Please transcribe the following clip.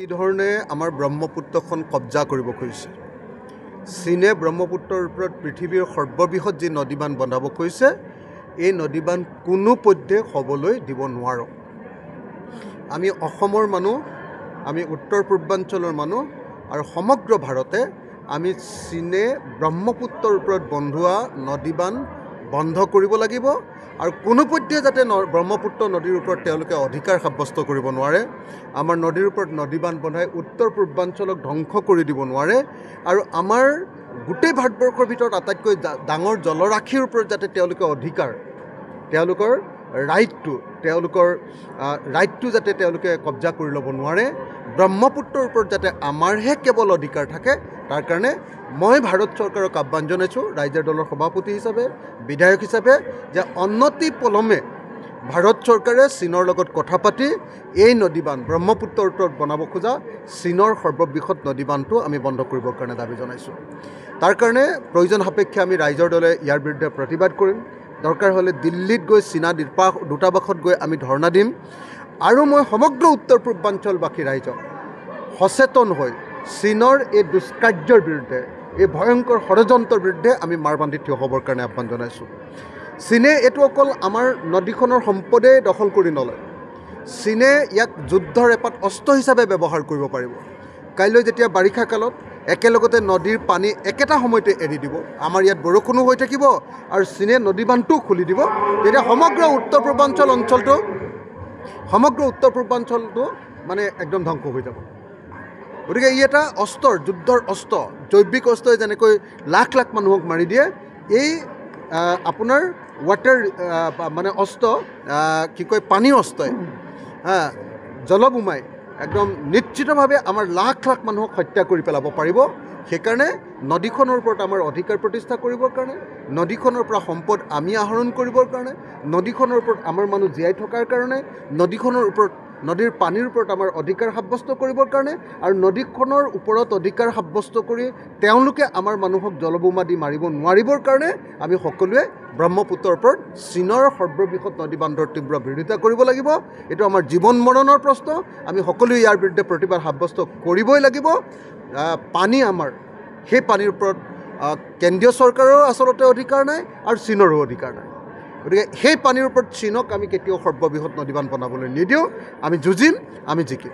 এই ধৰণে আমাৰ ব্ৰহ্মপুত্ৰখন কব্জা কৰিব খুজিছে। চীনে ব্ৰহ্মপুত্ৰৰ ওপৰত পৃথিৱীৰ সৰ্ববৃহৎ যি নদীবান্ধ বনাব খুজিছে, এই নদীবান্ধ কোনো পধ্যে হ'বলৈ দিব নোৱাৰোঁ। আমি অসমৰ মানুহ, আমি উত্তৰ পূৰ্বাঞ্চলৰ মানুহ আৰু সমগ্ৰ ভাৰতে আমি চীনে ব্ৰহ্মপুত্ৰৰ ওপৰত বন্ধোৱা নদীবান্ধ বন্ধ কৰিব লাগিব আৰু কোনো পধ্যে যাতে ব্ৰহ্মপুত্ৰ নদীৰ ওপৰত তেওঁলোকে অধিকাৰ সাব্যস্ত কৰিব নোৱাৰে। আমাৰ নদীৰ ওপৰত নদীবান্ধ বনাই উত্তৰ পূৰ্বাঞ্চলক ধ্বংস কৰি দিব নোৱাৰে আৰু আমাৰ গোটেই ভাৰতবৰ্ষৰ ভিতৰত আটাইতকৈ ডাঙৰ জলৰাশিৰ ওপৰত যাতে তেওঁলোকে অধিকাৰ, তেওঁলোকৰ ৰাইটটো যাতে তেওঁলোকে কব্জা কৰি ল'ব নোৱাৰে, ব্ৰহ্মপুত্ৰৰ ওপৰত যাতে আমাৰহে কেৱল অধিকাৰ থাকে, তাৰ কাৰণে মই ভাৰত চৰকাৰক আহ্বান জনাইছোঁ ৰাইজৰ দলৰ সভাপতি হিচাপে, বিধায়ক হিচাপে, যে অনতি পলমে ভাৰত চৰকাৰে চীনৰ লগত কথা পাতি এই নদীবান্ধ ব্ৰহ্মপুত্ৰৰ ওপৰত বনাব খোজা চীনৰ সৰ্ববৃহৎ নদীবান্ধটো আমি বন্ধ কৰিবৰ কাৰণে দাবী জনাইছোঁ। তাৰ কাৰণে প্ৰয়োজন সাপেক্ষে আমি ৰাইজৰ দলে ইয়াৰ বিৰুদ্ধে প্ৰতিবাদ কৰিম। দৰকাৰ হ'লে দিল্লীত গৈ চীনা দূতাবাসত গৈ আমি ধৰ্ণা দিম আৰু মই সমগ্ৰ উত্তৰ পূৰ্বাঞ্চলবাসী ৰাইজক সচেতন হৈ চীনৰ এই দুষ্কাৰ্যৰ বিৰুদ্ধে, এই ভয়ংকৰ ষড়যন্ত্ৰৰ বিৰুদ্ধে আমি মাৰ বান্ধি থিয় হ'বৰ কাৰণে আহ্বান জনাইছোঁ। চীনে এইটো অকল আমাৰ নদীখনৰ সম্পদেই দখল কৰি নলয়, চীনে ইয়াক যুদ্ধৰ এপাত অস্ত্ৰ হিচাপে ব্যৱহাৰ কৰিব পাৰিব। কাইলৈ যেতিয়া বাৰিষা কালত একেলগতে নদীৰ পানী একেটা সময়তে এৰি দিব, আমাৰ ইয়াত বৰষুণো হৈ থাকিব আৰু চীনে নদীবান্ধটোও খুলি দিব, তেতিয়া সমগ্ৰ উত্তৰ পূৰ্বাঞ্চলটো মানে একদম ধ্বংস হৈ যাব। গতিকে ই এটা অস্ত্ৰ, যুদ্ধৰ অস্ত্ৰ, জৈৱিক অস্ত্ৰই যেনেকৈ লাখ লাখ মানুহক মাৰি দিয়ে, এই আপোনাৰ ৱাটাৰ মানে অস্ত্ৰ, পানীৰ অস্ত্ৰই জলবোমাই একদম নিশ্চিতভাৱে আমাৰ লাখ লাখ মানুহক হত্যা কৰি পেলাব পাৰিব। সেইকাৰণে নদীখনৰ ওপৰত আমাৰ অধিকাৰ প্ৰতিষ্ঠা কৰিবৰ কাৰণে, নদীখনৰ পৰা সম্পদ আমি আহৰণ কৰিবৰ কাৰণে, নদীখনৰ ওপৰত আমাৰ মানুহ জীয়াই থকাৰ কাৰণে, নদীৰ পানীৰ ওপৰত আমাৰ অধিকাৰ সাব্যস্ত কৰিবৰ কাৰণে আৰু নদীখনৰ ওপৰত অধিকাৰ সাব্যস্ত কৰি তেওঁলোকে আমাৰ মানুহক জলবোমা দি মাৰিব নোৱাৰিবৰ কাৰণে আমি সকলোৱে ব্ৰহ্মপুত্ৰৰ ওপৰত চীনৰ সৰ্ববৃহৎ নদীবান্ধৰ তীব্ৰ বিৰোধিতা কৰিব লাগিব। এইটো আমাৰ জীৱন মৰণৰ প্ৰশ্ন, আমি সকলোৱে ইয়াৰ বিৰুদ্ধে প্ৰতিবাদ সাব্যস্ত কৰিবই লাগিব। পানী আমাৰ, সেই পানীৰ ওপৰত কেন্দ্ৰীয় চৰকাৰৰ আচলতে অধিকাৰ নাই আৰু চীনৰো অধিকাৰ নাই। গতিকে সেই পানীৰ ওপৰত চীনক আমি কেতিয়াও সৰ্ববৃহৎ নদীবান্ধ বনাবলৈ নিদিওঁ। আমি যুঁজিম, আমি জিকিম।